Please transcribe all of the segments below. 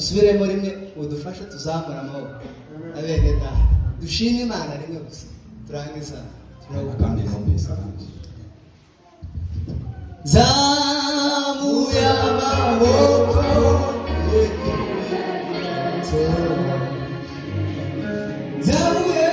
Subiremo rimwe udufashe tuzamura amaboko abene da dushime Imana rimwe gusa turangiza turagukambira zamuya amaboko zamuye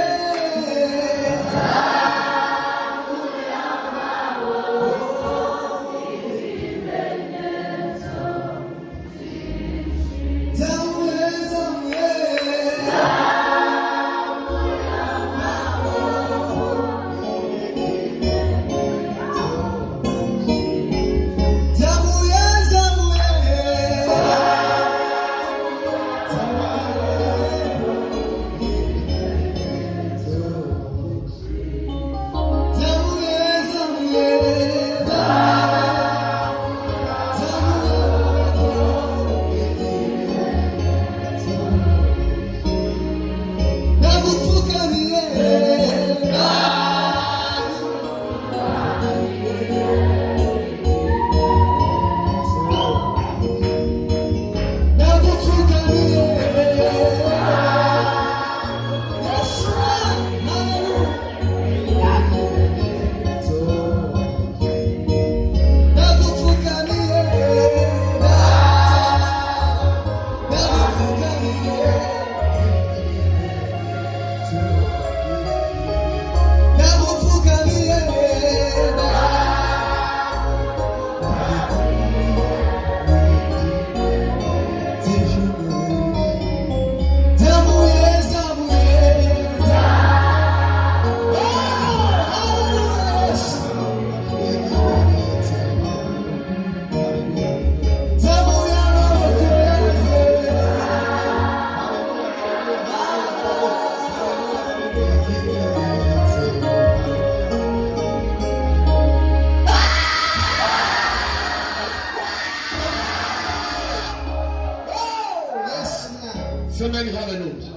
Semeni haleluya.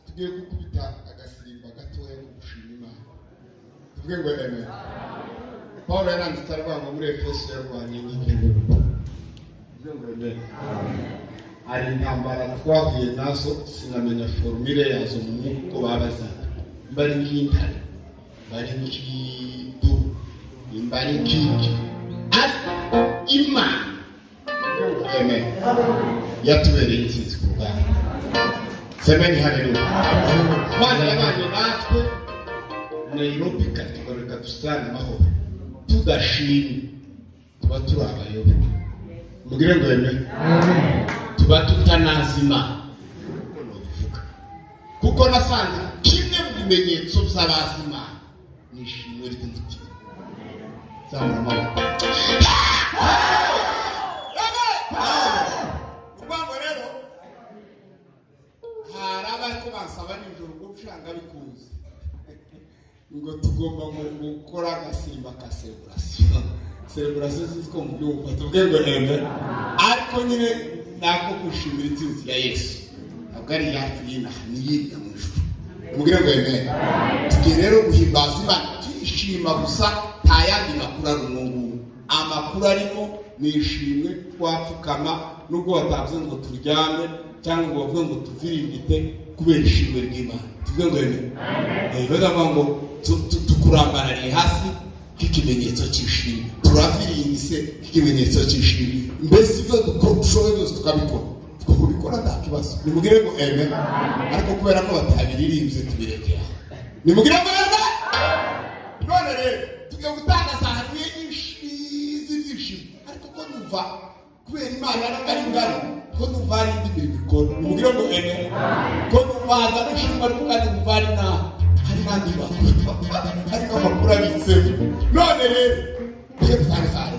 Tugiye gukubita agasirimba gatoya ko gushima Imana. Tuvuge ngo amen. Paulo yaranditse arwanga muri Efeso yarwanye n'ingingo. Tuvuge ngo amen. Ari intambara twahuye nazo sinamenya formule yazo mu mwuko babaza. Mbari nk'intare, mbari nk'idu, mbari nk'iki. Imana. Amen. Yatubereye intsinzi ku bwanyu. Semeni haleluya. Mana yabanye natwe Nairobi kategorika dusana amahoro. Tudashimye tuba turi abayobe. Mugire ngo amen. Tuba tutanazima. Kuko nasanze kimwe mu bimenyetso by'abazima nishimwe ry'umutima. Zamura amaboko. Basaba nijoro gucanga bikunze ngo tugomba gukora agasimba ka celebration ziko mu byumva tuvuge ngo amen ariko nyine nako gushimira intsinzi ya Yesu ari yacu y'inaha n'iyindi mu ijuru. Mubwire ngo amen. Tugiye rero guhimbaza Imana twishima gusa, nta yandi makuru ari umungu. Amakuru arimo ni ishimwe, twapfukama nubwo batavuze ngo turyame cyangwa ngo bavuge ngo tuviringite kubera ishimwe ry'Imana. Tuvuge ngo amen. Baravuga ngo tukurambariye hasi k'ikimenyetso cy'ishimwe, turaviringise k'ikimenyetso cy'ishimwe. Mbese ibyo dushoboye byose tukabikora, tukabikora nta kibazo. Nimugire ngo amen. Ariko kubera ko batabiririmbye tubirekera, nimugire ngo amen. None rero tugiye gutanga zahabu nyinshi z'izishimwe, ariko ko numva kubera Imana ari ngari, ko numva ari indi mirimo ikora. Nimugire ngo amen. Ko numva haza n'ishimwe, ariko kandi numva ari naho hari n'andi makuru, harimo amakuru abitseho. None rero tugiye gutanga zahabu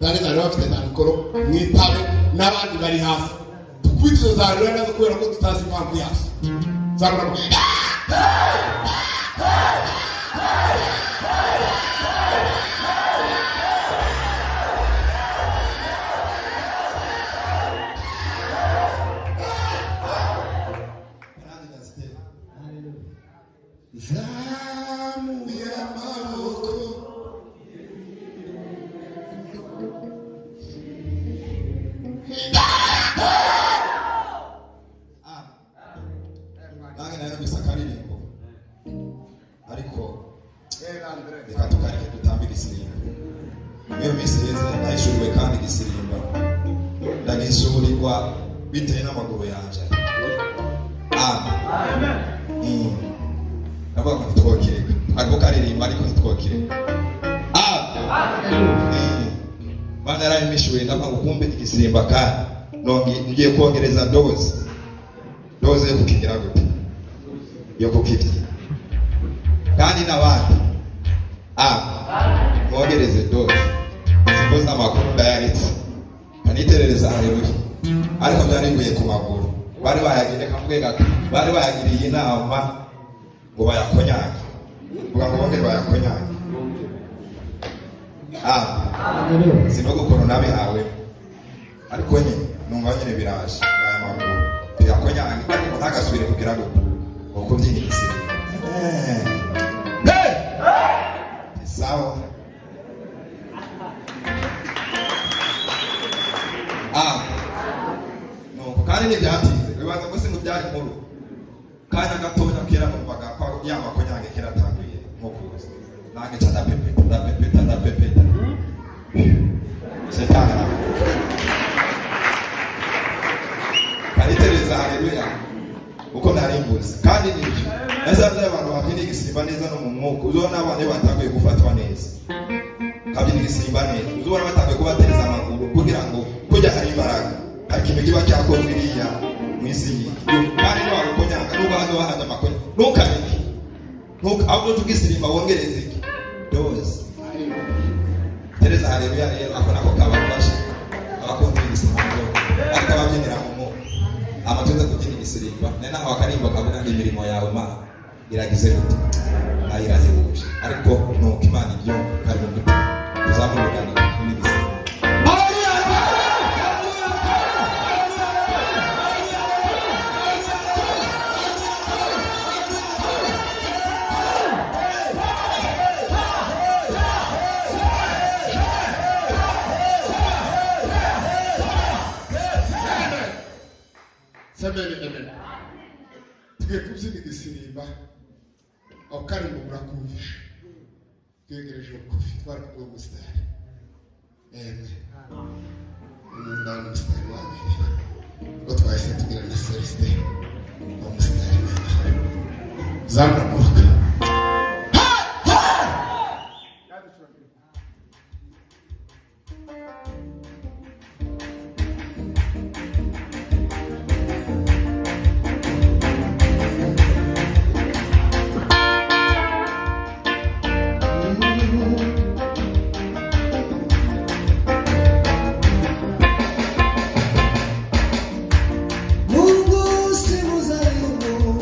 zari bafite na mikoro mwitabe n'abandi bari hafi, tukwizo zahabu neza kubera ko tutazi impamvu yazo. Zabura ngo zamuye amaboko nange nayo bisaka aririmbo, ariko reka tukareke dutambire isirimba. Iyo minsi yeze nayishuriwe kandi igisirimba ndagishurirwa bitewe n'amaguru yanje. Amen. Navuga ngo ntitwokireka, ariko karirimba ariko ntitwokireka. Mana yarayimishuye ndavuga ngo kumbe igisirimba kandi ngiye kongereza doze yo kukigira gute, yo kukivya kandi n'abandi mwongereze doze. Simboza amakuru ndayaritse kaniterereza haleluya, ariko byarivuye ku maguru. Bari bayagire kamubwe gato, bari bayagiriye inama ngo bayakonyage, vuga ngo bongere bayakonyage. Sino gukora nabihawe, ariko nyine numva nyine biraje aya maguru birakonyage, ariko ntagasubire kugira ngo ukubyinise. Sawa. No, kandi ni byatinze. Bibaza ko singo byari nkuru. Kanya gatonya kera numvaga ko yamakonyage kera tanguye nko kuza. Nange cyada pepeta. Setana. Kanitereza haleluya. Uko narimbuze. Kandi nibyo. Nazaza abantu bakini gisimba neza no mu mwuko. Uzona abane batanguye gufatwa neza. Kabiri gisimba neza. Uzona batanguye kubatereza amaguru kugira ngo kujya hari imbaraga. Ariko ikintu kiba cyakozwe iriya mu isi iyi. Kandi n'abakonyanga n'ubwo hazo bahanda amakonya. Ntukabike. Ahubwo tugisimba wongereze iki? Doze. Tereza haleluya rero ako nako kabafasha. Abakunda igisimba. Akababyinira mu mwuko. Amatuza kubyina igisimba. Nena abakarimba kavuga ngo imirimo yawe ma iragize gute. Ayiraze gute. Ariko nuko Imana ibyo kari mu gute. Tuzamurugana n'igisimba. Amen. Tugiye kubyina igisimba, aho karimbo murakumvisha. Twegereje kofi twari ku musitari. Ndani musitari wanjye. Ngo twahise tugira na Celestin. Musitari. Zamura muruka. Mungu si mzalimu,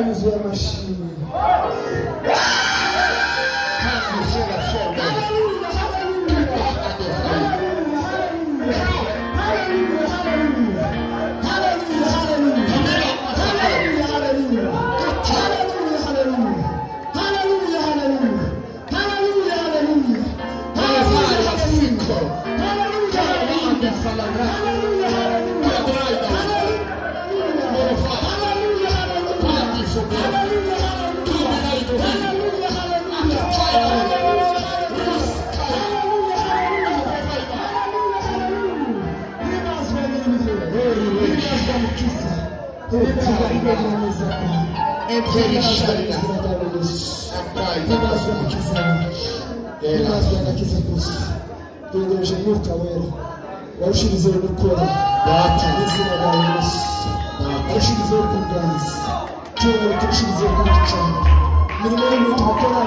yuzuye amashimwe. Tugereje Mwuka Wera warushirizeho gukora izina ryawe Yesu, warushirizeho kuganza cyangwa warushirizeho kugica imirimo y'umuntu bakora